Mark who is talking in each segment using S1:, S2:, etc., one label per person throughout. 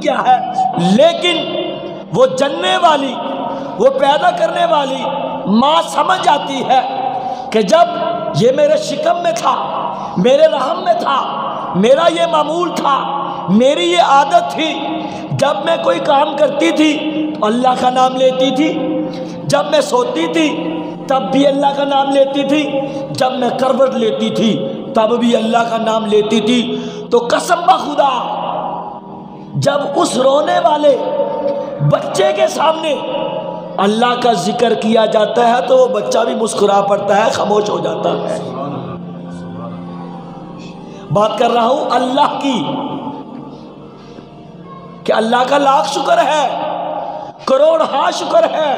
S1: کیا ہے، لیکن وہ جننے والی، وہ پیدا کرنے والی ماں سمجھ جاتی ہے کہ جب یہ میرے شکم میں تھا، میرے رحم میں تھا، میرا یہ معمول تھا، میری یہ عادت تھی، جب میں کوئی کام کرتی تھی تو اللہ کا نام لیتی تھی، جب میں سوتی تھی تب بھی اللہ کا نام لیتی تھی، جب میں کروٹ لیتی تھی تب بھی اللہ کا نام لیتی تھی۔ تو قسم بخدا جب اس رونے والے بچے کے سامنے اللہ کا ذکر کیا جاتا ہے تو وہ بچہ بھی مسکرا پڑتا ہے، خاموش ہو جاتا ہے۔ بات کر رہا ہوں اللہ کی، کہ اللہ کا لاکھ شکر ہے، کروڑ ہاں شکر ہے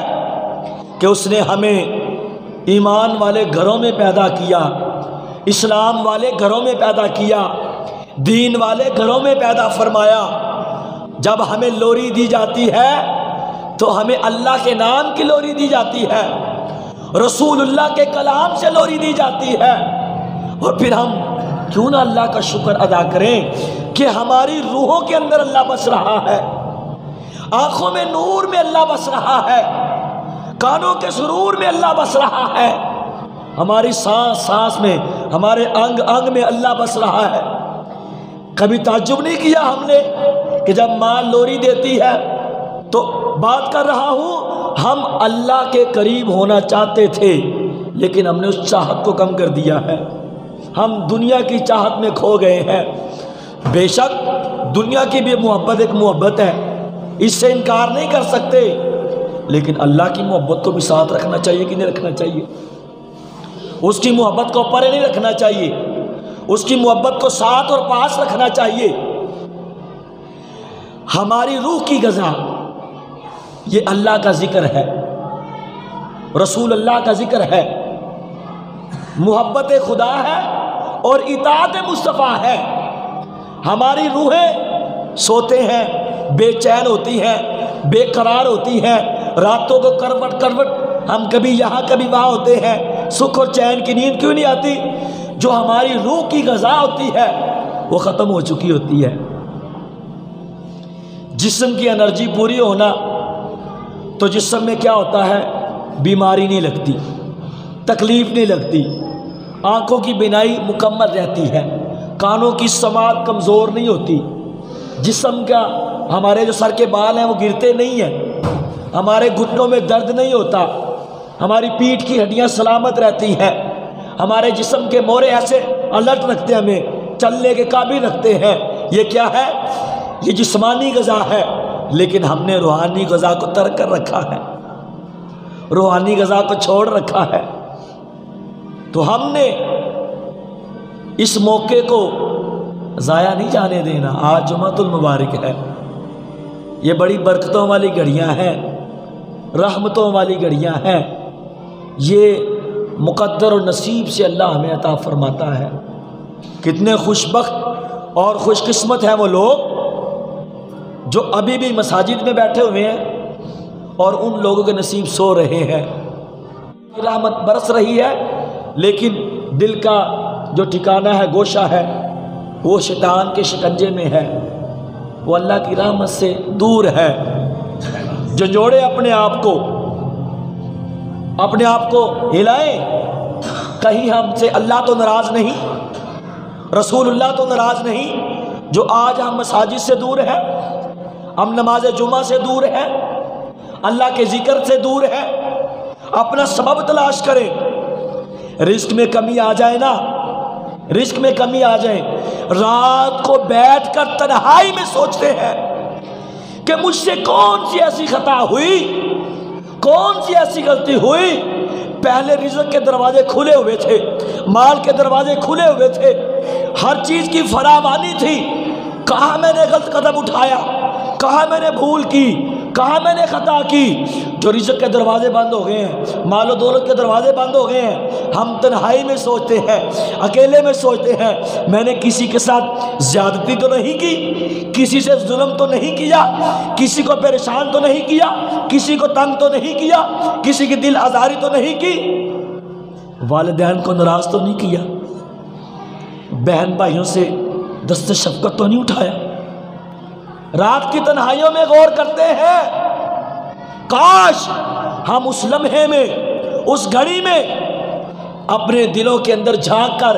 S1: کہ اس نے ہمیں ایمان والے گھروں میں پیدا کیا، اسلام والے گھروں میں پیدا کیا، دین والے گھروں میں پیدا فرمایا۔ جب ہمیں لوری دی جاتی ہے تو ہمیں اللہ کے نام کی لوری دی جاتی ہے، رسول اللہ کے کلام سے لوری دی جاتی ہے، اور پھر ہم کیوں نہ اللہ کا شکر ادا کریں کہ ہماری روحوں کے اندر اللہ بس رہا ہے، آنکھوں میں نور میں اللہ بس رہا ہے، کانوں کے سرور میں اللہ بس رہا ہے، ہماری سانس سانس میں، ہمارے انگ انگ میں اللہ بس رہا ہے۔ کبھی تعجب نہیں کیا ہم نے کہ جب ماں لوری دیتی ہے تو بات کر رہا ہوں ہم اللہ کے قریب ہونا چاہتے تھے لیکن ہم نے اس چاہت کو کم کر دیا ہے، ہم دنیا کی چاہت میں کھو گئے ہیں۔ بے شک دنیا کی بھی محبت ایک محبت ہے، اس سے انکار نہیں کر سکتے، لیکن اللہ کی محبت کو بھی ساتھ رکھنا چاہیے کہ نہیں رکھنا چاہیے؟ اس کی محبت کو پرے نہیں رکھنا چاہیے، اس کی محبت کو ساتھ اور پاس رکھنا چاہیے۔ ہماری روح کی غذا یہ اللہ کا ذکر ہے، رسول اللہ کا ذکر ہے، محبت خدا ہے اور اطاعت مصطفیٰ ہے۔ ہماری روحیں سوتے ہیں بے چین ہوتی ہیں، بے قرار ہوتی ہیں، راتوں کو کروٹ کروٹ ہم کبھی یہاں کبھی وہاں ہوتے ہیں، سکھ اور چین کی نیند کیوں نہیں آتی؟ جو ہماری روح کی غذا ہوتی ہے وہ ختم ہو چکی ہوتی ہے۔ جسم کی انرجی پوری ہونا تو جسم میں کیا ہوتا ہے؟ بیماری نہیں لگتی، تکلیف نہیں لگتی، آنکھوں کی بینائی مکمل رہتی ہے، کانوں کی سماعت کمزور نہیں ہوتی، جسم کا ہمارے جو سر کے بال ہیں وہ گرتے نہیں ہیں، ہمارے گھٹنوں میں درد نہیں ہوتا، ہماری پیٹھ کی ہڈیاں سلامت رہتی ہیں، ہمارے جسم کے مورے ایسے الرٹ رکھتے ہیں، ہمیں چلنے کے قابل رکھتے ہیں۔ یہ کیا ہے؟ یہ جسمانی غذا ہے، لیکن ہم نے روحانی غذا کو ترک کر رکھا ہے، روحانی غذا کو چھوڑ رکھا ہے۔ تو ہم نے اس موقع کو ضائع نہیں جانے دینا۔ آج جمعۃ المبارک ہے، یہ بڑی برکتوں والی گھڑیاں ہیں، رحمتوں والی گھڑیاں ہیں، یہ مقدر و نصیب سے اللہ ہمیں عطا فرماتا ہے۔ کتنے خوش بخت اور خوش قسمت ہیں وہ لوگ جو ابھی بھی مساجد میں بیٹھے ہوئے ہیں اور ان لوگوں کے نصیب سو رہے ہیں۔ رحمت برس رہی ہے لیکن دل کا جو ٹھکانہ ہے، گوشہ ہے، وہ شیطان کے شکنجے میں ہے، وہ اللہ کی رحمت سے دور ہے۔ جو جوڑے اپنے آپ کو ہلائیں، کہیں ہم سے اللہ تو ناراض نہیں، رسول اللہ تو ناراض نہیں۔ جو آج ہم مساجد سے دور ہیں، ہم نماز جمعہ سے دور ہیں، اللہ کے ذکر سے دور ہیں، اپنا سبب تلاش کریں۔ رزق میں کمی آ جائے نا، رزق میں کمی آ جائے، رات کو بیٹھ کر تنہائی میں سوچتے ہیں کہ مجھ سے کون سی ایسی خطا ہوئی، کون سی ایسی غلطی ہوئی۔ پہلے رزق کے دروازے کھلے ہوئے تھے، مال کے دروازے کھلے ہوئے تھے، ہر چیز کی فراوانی تھی، کہاں میں نے غلط قدم اٹھایا، کہاں میں نے بھول کی، کہاں میں نے خطا کی۔ جو رزق کے دروازے بند ہو گئے ہیں، مال و دولت کے دروازے بند ہو گئے ہیں، ہم تنہائی میں سوچتے ہیں، اکیلے میں سوچتے ہیں، میں نے کسی کے ساتھ زیادتی تو نہیں کی، کسی سے ظلم تو نہیں کیا، کسی کو پریشان تو نہیں کیا، کسی کو تنگ تو نہیں کیا، کسی کی دل آزاری تو نہیں کی، والدین کو ناراض تو نہیں کیا، بہن بھائیوں سے دست شفقت تو نہیں اٹھایا۔ رات کی تنہائیوں میں غور کرتے ہیں، کاش ہم اس لمحے میں، اس گھڑی میں اپنے دلوں کے اندر جھانک کر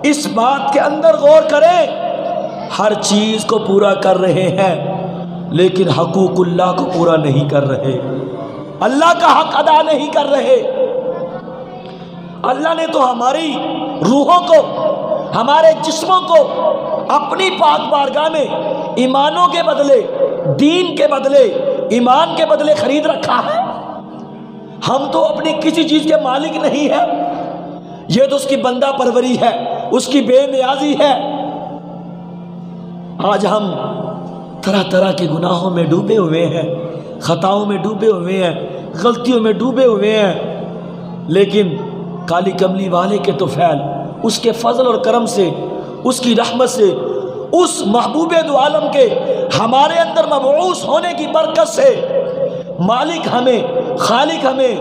S1: اس بات کے اندر غور کریں، ہر چیز کو پورا کر رہے ہیں لیکن حقوق اللہ کو پورا نہیں کر رہے، اللہ کا حق ادا نہیں کر رہے۔ اللہ نے تو ہماری روحوں کو، ہمارے جسموں کو اپنی پاک بارگاہ میں ایمانوں کے بدلے، دین کے بدلے، ایمان کے بدلے خرید رکھا ہے۔ ہم تو اپنی کسی چیز کے مالک نہیں ہیں، یہ تو اس کی بندہ پروری ہے، اس کی بے نیازی ہے۔ آج ہم طرح طرح کے گناہوں میں ڈوبے ہوئے ہیں، خطاؤں میں ڈوبے ہوئے ہیں، غلطیوں میں ڈوبے ہوئے ہیں، لیکن کالی کملی والے کے تو فعل، اس کے فضل اور کرم سے، اس کی رحمت سے، اس محبوب دو عالم کے ہمارے اندر مبعوث ہونے کی برکت سے مالک ہمیں، خالق ہمیں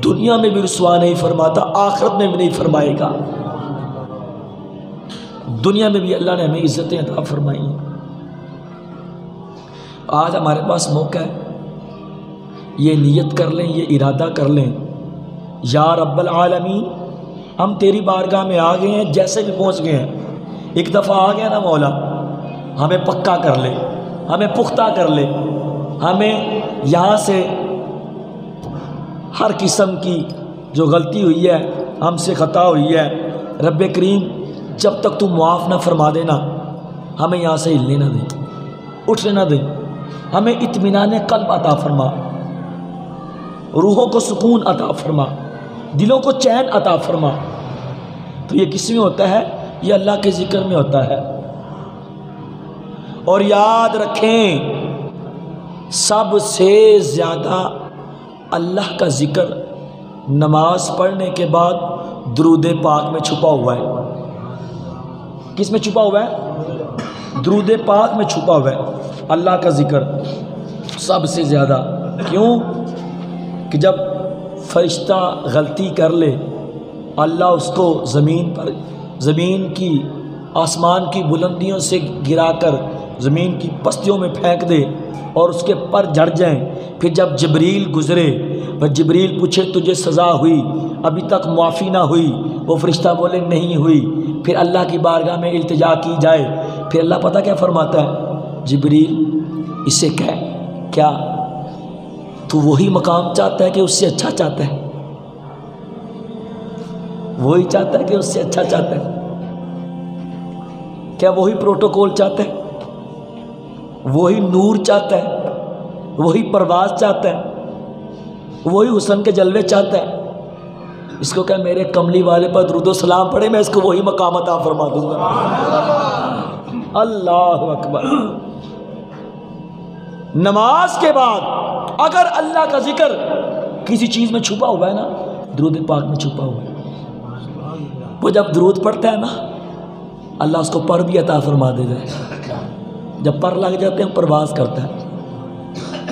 S1: دنیا میں بھی رسوا نہیں فرماتا، آخرت میں بھی نہیں فرمائے گا۔ دنیا میں بھی اللہ نے ہمیں عزتیں عطا فرمائی ہیں۔ آج ہمارے پاس موقع ہے، یہ نیت کر لیں، یہ ارادہ کر لیں، یا رب العالمین ہم تیری بارگاہ میں آ گئے ہیں، جیسے بھی پہنچ گئے ہیں، ایک دفعہ آ گیا نا مولا، ہمیں پکا کر لے، ہمیں پختہ کر لے، ہمیں یہاں سے ہر قسم کی جو غلطی ہوئی ہے، ہم سے خطا ہوئی ہے، رب کریم جب تک تو معاف نہ فرما دینا ہمیں یہاں سے ہلنے نہ دیں، اٹھنے نہ دیں، ہمیں اطمینان قلب عطا فرما، روحوں کو سکون عطا فرما، دلوں کو چین عطا فرما۔ تو یہ کس میں ہوتا ہے؟ یہ اللہ کے ذکر میں ہوتا ہے۔ اور یاد رکھیں سب سے زیادہ اللہ کا ذکر نماز پڑھنے کے بعد درود پاک میں چھپا ہوا ہے۔ کس میں چھپا ہوا ہے؟ درود پاک میں چھپا ہوا ہے اللہ کا ذکر سب سے زیادہ۔ کیوں؟ کہ جب فرشتہ غلطی کر لے، اللہ اس کو زمین کی، آسمان کی بلندیوں سے گرا کر زمین کی پستیوں میں پھینک دے اور اس کے پر جھڑ جائیں، پھر جب جبریل گزرے اور جبریل پوچھے تجھے سزا ہوئی، ابھی تک معافی نہ ہوئی، وہ فرشتہ بولے نہیں ہوئی، پھر اللہ کی بارگاہ میں التجا کی جائے، پھر اللہ پتہ کیا فرماتا ہے؟ جبریل اسے کہہ کیا تو وہی مقام چاہتا ہے کہ اس سے اچھا چاہتا ہے؟ وہی چاہتا ہے کہ اس سے اچھا چاہتا ہے؟ کیا وہی پروٹوکول چاہتا ہے؟ وہی نور چاہتا ہے؟ وہی پرواز چاہتا ہے؟ وہی حسن کے جلوے چاہتا ہے؟ اس کو کہ میرے کملی والے پر درود و سلام پڑھے، میں اس کو وہی مقام عطا فرما دوں گا۔ اللہ اکبر۔ نماز کے بعد اگر اللہ کا ذکر کسی چیز میں چھپا ہوا ہے نا، درود پاک میں چھپا ہوا ہے، وہ جب درود پڑھتا ہے نا اللہ اس کو پر بھی عطا فرما دیتا ہے۔ جب پر لگ جاتے ہیں پرواز کرتا ہے،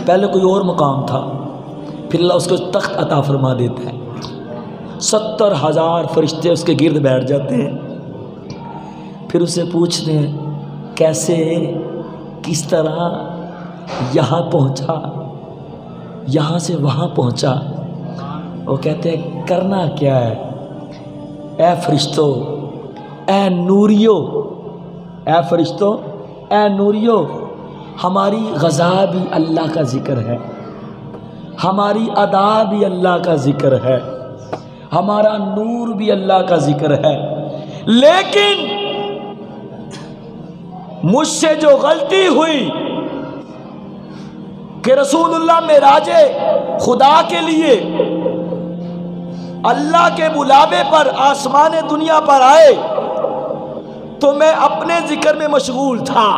S1: پہلے کوئی اور مقام تھا، پھر اللہ اس کو تخت عطا فرما دیتا ہے، 70,000 فرشتے اس کے گرد بیٹھ جاتے ہیں، پھر اسے پوچھتے ہیں کیسے، کس طرح یہاں پہنچا، یہاں سے وہاں پہنچا۔ وہ کہتے ہیں کرنا کیا ہے؟ اے فرشتوں، اے نوریو، اے فرشتوں، اے نوریو، ہماری غذا بھی اللہ کا ذکر ہے، ہماری ادا بھی اللہ کا ذکر ہے، ہمارا نور بھی اللہ کا ذکر ہے، لیکن مجھ سے جو غلطی ہوئی کہ رسول اللہ معراج خدا کے لیے اللہ کے بلاوے پر آسمان دنیا پر آئے تو میں اپنے ذکر میں مشغول تھا،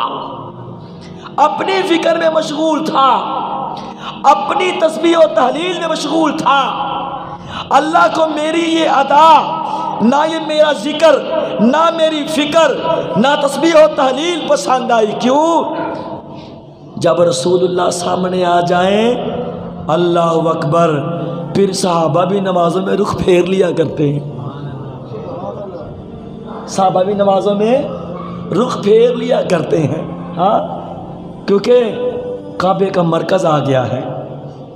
S1: اپنی فکر میں مشغول تھا، اپنی تسبیح و تحلیل میں مشغول تھا۔ اللہ کو میری یہ ادا، نہ یہ میرا ذکر، نہ میری فکر، نہ تسبیح و تحلیل پسند آئی۔ کیوں؟ جب رسول اللہ سامنے آ جائیں، اللہ اکبر، پھر صحابہ بھی نمازوں میں رخ پھیر لیا کرتے ہیں، صحابہ بھی نمازوں میں رخ پھیر لیا کرتے ہیں۔ ہاں کیونکہ کعبے کا مرکز آ گیا ہے،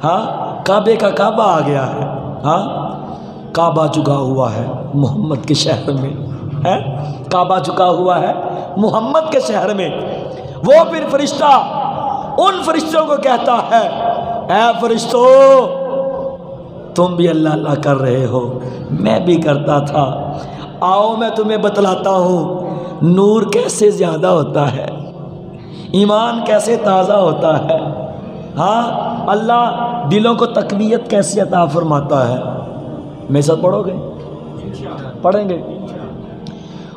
S1: ہاں کعبے کا کعبہ آ گیا ہے، ہاں کعبہ جھکا ہوا ہے محمد کے شہر میں، ہے کعبہ جھکا ہوا ہے محمد کے شہر میں۔ وہ پھر فرشتہ ان فرشتوں کو کہتا ہے، اے فرشتوں تم بھی اللہ اللہ کر رہے ہو، میں بھی کرتا تھا، آؤ میں تمہیں بتلاتا ہوں نور کیسے زیادہ ہوتا ہے، ایمان کیسے تازہ ہوتا ہے، ہاں اللہ دلوں کو تقویت کیسے عطا فرماتا ہے۔ میرے ساتھ پڑھو گے؟ پڑھیں گے؟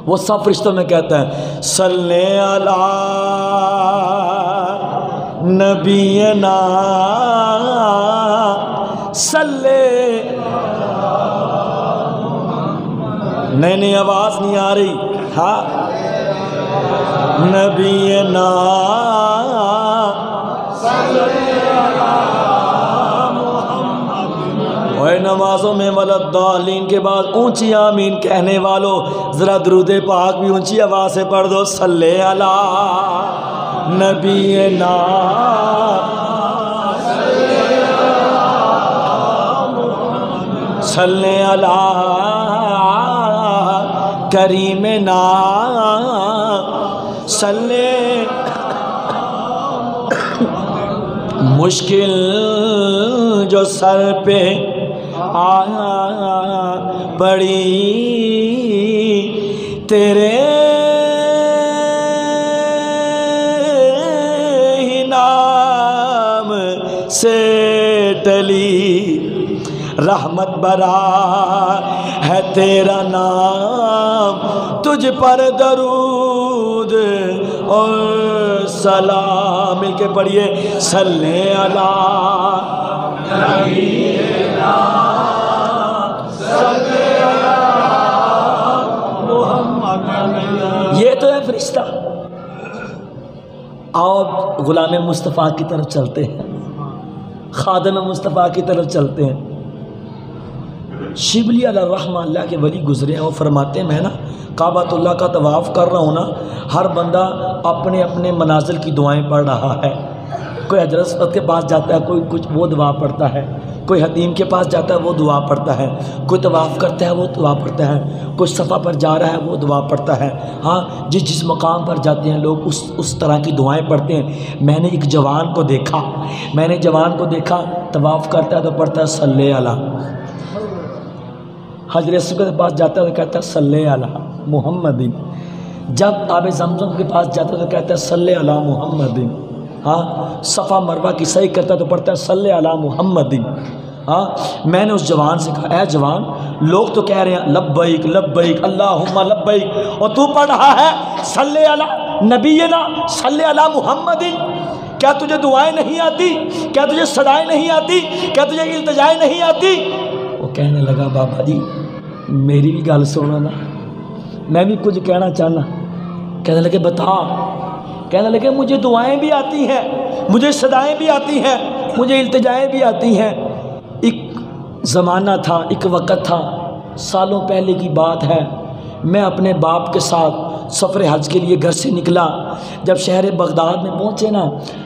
S1: وہ سب فرشتوں میں کہتا ہے صلی علی نبینا صلی، نہیں آواز نہیں آ رہی، ہاں نبینا اور نمازوں میں ولدالین کے بعد اونچی آمین کہنے والوں ذرا درود پاک بھی اونچی آواز سے پڑھ دو، صلی علی نبینا صلی علی کریمنا صلی۔ مشکل جو سر پہ پڑی تیرے ہی نام سے ٹلی، رحمت برا ہے تیرا نام، تجھ پر درود اور سلام، مل کے پڑھیے صلی علی نبینا صلی علی محمد۔ یہ تو ہے فرشتہ۔ آؤ غلام مصطفیٰ کی طرف چلتے ہیں، خادم مصطفیٰ کی طرف چلتے ہیں۔ شبلی علیہ الرحمہ اللہ کے ولی گزرے ہیں، وہ فرماتے ہیں میں نا کعبۃ اللہ کا طواف کر رہا ہوں نا، ہر بندہ اپنے اپنے منازل کی دعائیں پڑھ رہا ہے، کوئی حضرت اسود کے پاس جاتا ہے، کوئی کچھ وہ دعا پڑھتا ہے، کوئی حتیم کے پاس جاتا ہے وہ دعا پڑھتا ہے، کوئی طواف کرتا ہے وہ دعا پڑھتا ہے، کوئی صفا پر جا رہا ہے وہ دعا پڑھتا ہے، ہاں جس مقام پر جاتے ہیں لوگ اس طرح کی دعائیں پڑھتے ہیں۔ میں نے ایک جوان کو دیکھا طواف کرتا ہے تو پڑھتا ہے صلی علی، حضرت اسود کے پاس جاتا ہے تو کہتا ہے صلی علی محمد، جب آب زمزم کے پاس جاتا ہے تو کہتا ہے صلی علی محمد، ہاں صفا مروہ کی سعی کرتا ہے تو پڑھتا ہے صلی علی محمد۔ ہاں میں نے اس جوان سے کہا، اے جوان لوگ تو کہہ رہے ہیں لبیک لبیک اللہم لبیک، اور تو پڑھ رہا ہے صلی علی نبینا صلی علی محمد، کیا تجھے دعائیں نہیں آتی؟ کیا تجھے صدائیں نہیں آتی؟ کیا تجھے التجائیں نہیں آتی؟ وہ کہنے لگا بابا جی میری بھی گل سنو نا، میں بھی کچھ کہنا چاہنا۔ کہنے لگے بتا، کہنے لگے مجھے دعائیں بھی آتی ہیں، مجھے صدائیں بھی آتی ہیں، مجھے التجائیں بھی آتی ہیں۔ ایک زمانہ تھا، ایک وقت تھا، سالوں پہلے کی بات ہے، میں اپنے باپ کے ساتھ سفر حج کے لیے گھر سے نکلا۔ جب شہر بغداد میں پہنچے نا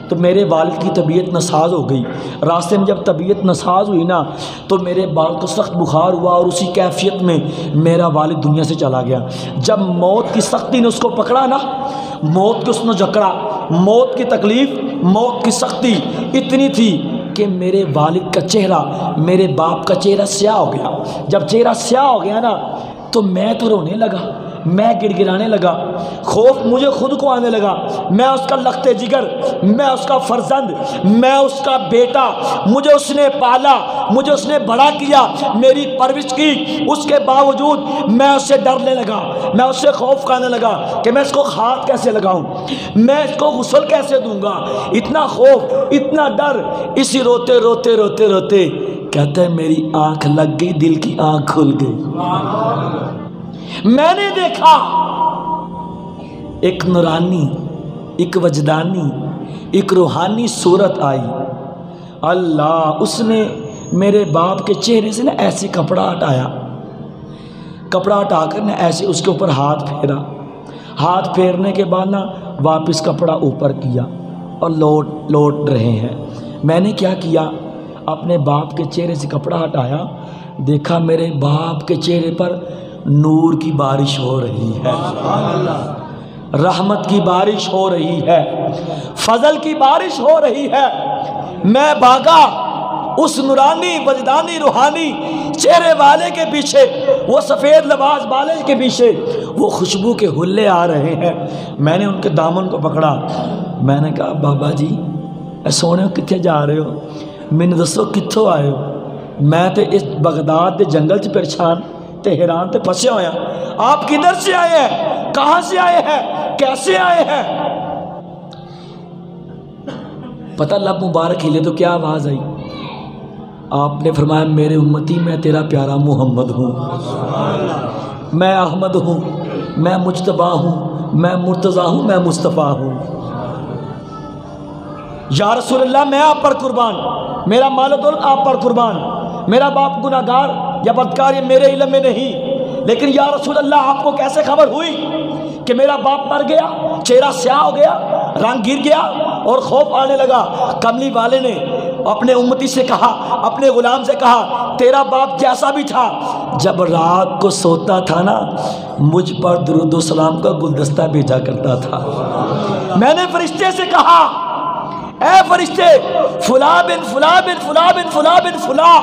S1: تو میرے والد کی طبیعت ناساز ہو گئی۔ راستے میں جب طبیعت ناساز ہوئی نا تو میرے والد کو سخت بخار ہوا، اور اسی کیفیت میں میرا والد دنیا سے چلا گیا۔ جب موت کی سختی نے اس کو پکڑا نا، موت کو اس نے جکڑا، موت کی تکلیف، موت کی سختی اتنی تھی کہ میرے والد کا چہرہ، میرے باپ کا چہرہ سیاہ ہو گیا۔ جب چہرہ سیاہ ہو گیا نا تو میں تو رونے لگا، میں گڑ گڑانے لگا، خوف مجھے خود کو آنے لگا۔ میں اس کا لخت جگر، میں اس کا فرزند، میں اس کا بیٹا، مجھے اس نے پالا، مجھے اس نے بڑا کیا، میری پرورش کی، اس کے باوجود میں اس سے ڈرنے لگا، میں اس سے خوف کھانے لگا کہ میں اس کو ہاتھ کیسے لگاؤں، میں اس کو غسل کیسے دوں گا، اتنا خوف، اتنا ڈر۔ اسی روتے روتے روتے روتے کہتا ہے میری آنکھ لگ گئی، دل کی آنکھ کھل گئی۔ میں نے دیکھا ایک نورانی، ایک وجدانی، ایک روحانی صورت آئی۔ اللہ، اس نے میرے باپ کے چہرے سے نا ایسے کپڑا ہٹایا، کپڑا ہٹا کر نا ایسے اس کے اوپر ہاتھ پھیرا، ہاتھ پھیرنے کے بعد نا واپس کپڑا اوپر کیا، اور لوٹ رہے ہیں۔ میں نے کیا کیا، اپنے باپ کے چہرے سے کپڑا ہٹایا، دیکھا میرے باپ کے چہرے پر نور کی بارش ہو رہی ہے، رحمت کی بارش ہو رہی ہے، فضل کی بارش ہو رہی ہے۔ میں بھاگا اس نورانی وجدانی روحانی چہرے والے کے پیچھے، وہ سفید لباس والے کے پیچھے، وہ خوشبو کے حلے آ رہے ہیں۔ میں نے ان کے دامن کو پکڑا، میں نے کہا بابا جی اے سونے کتنے جا رہے ہو؟ میں نے دسو کتوں آئے ہو؟ میں تے اس بغداد دے جنگل چ پریشان تے حیران تے پھنسے ہویا، آپ کدھر سے آئے ہیں؟ کہاں سے آئے ہیں؟ کیسے آئے ہیں؟ پتہ لب مبارک ہلے تو کیا آواز آئی؟ آپ نے فرمایا میرے امتی میں تیرا پیارا محمد ہوں، میں احمد ہوں، میں مجتبیٰ ہوں، میں مرتضیٰ ہوں، میں مصطفیٰ ہوں۔ یا رسول اللہ میں آپ پر قربان، میرا مال و دولت آپ پر قربان، میرا باپ گناہ گار یا بدکار یہ میرے علم میں نہیں، لیکن یا رسول اللہ آپ کو کیسے خبر ہوئی کہ میرا باپ مر گیا، چہرہ سیاہ ہو گیا، رنگ گر گیا اور خوف آنے لگا؟ کملی والے نے اپنے امتی سے کہا، اپنے غلام سے کہا تیرا باپ جیسا بھی تھا، جب رات کو سوتا تھا نا مجھ پر درود و سلام کا گلدستہ بھیجا کرتا تھا۔ میں نے فرشتے سے کہا اے فرشتے فلاں بن فلاں بن فلاں بن فلاں بن فلاں،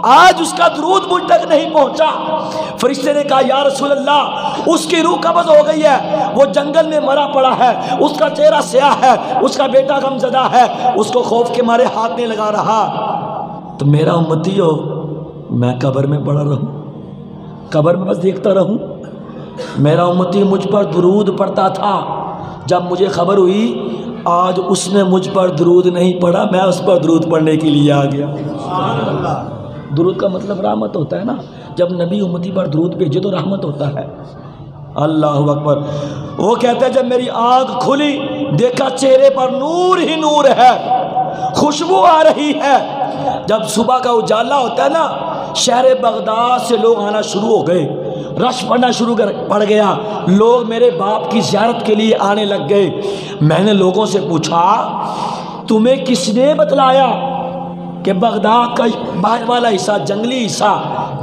S1: آج اس کا درود مجھ تک نہیں پہنچا۔ فرشتے نے کہا یا رسول اللہ اس کی روح قبض ہو گئی ہے، وہ جنگل میں مرا پڑا ہے، اس کا چہرہ سیاہ ہے، اس کا بیٹا غمزدہ ہے، اس کو خوف کے مارے ہاتھ نہیں لگا رہا۔ تو میرا امتی ہو، میں قبر میں پڑا رہوں، قبر میں بس دیکھتا رہوں؟ میرا امتی مجھ پر درود پڑھتا تھا، جب مجھے خبر ہوئی آج اس نے مجھ پر درود نہیں پڑھا، میں اس پر درود پڑھنے کے لیے آ گیا۔ درود کا مطلب رحمت ہوتا ہے نا، جب نبی امتی پر درود بھیجے تو رحمت ہوتا ہے۔ اللہ اکبر۔ وہ کہتے ہیں جب میری آنکھ کھلی دیکھا چہرے پر نور ہی نور ہے، خوشبو آ رہی ہے۔ جب صبح کا اجالا ہوتا ہے نا، شہر بغداد سے لوگ آنا شروع ہو گئے، رش پڑنا شروع پڑ گیا، لوگ میرے باپ کی زیارت کے لیے آنے لگ گئے۔ میں نے لوگوں سے پوچھا تمہیں کس نے بتلایا کہ بغداد کا باہر والا حصہ جنگلی حصہ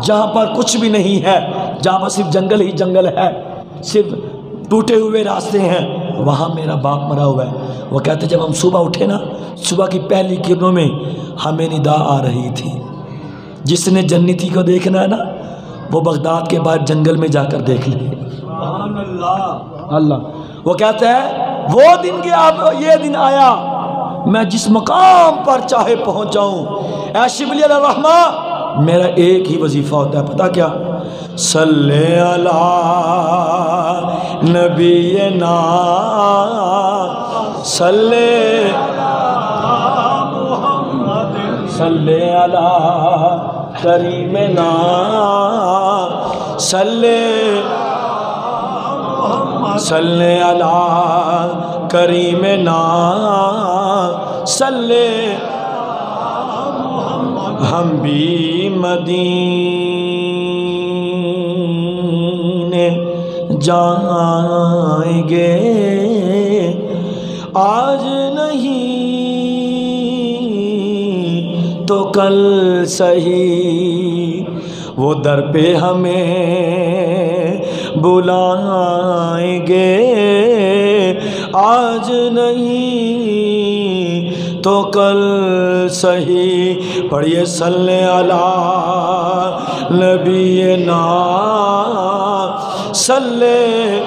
S1: جہاں پر کچھ بھی نہیں ہے، جہاں پر صرف جنگل ہی جنگل ہے، صرف ٹوٹے ہوئے راستے ہیں، وہاں میرا باپ مرا ہوا ہے۔ وہ کہتے جب ہم صبح اٹھے نا، صبح کی پہلی کرنوں میں ہمیں ندا آ رہی تھی، جس نے جنتی کو دیکھنا ہے نا وہ بغداد کے بعد جنگل میں جا کر دیکھ لے۔ اللہ وہ کہتا ہے وہ دن گیا یہ دن آیا، میں جس مقام پر چاہے پہنچ جاؤں۔ اے شبلی علیہ الرحمہ میرا ایک ہی وظیفہ ہوتا ہے، پتہ کیا؟ صلی علی نبینا صلی صلی علی کریمنا صلی صلی علی کریمنا صلی، ہم بھی مدینے جائیں گے، آج نہیں تو کل سہی، وہ در پہ ہمیں بلائیں گے، آج نہیں تو کل سہی۔ پڑھیے صلی علی نبینا صلی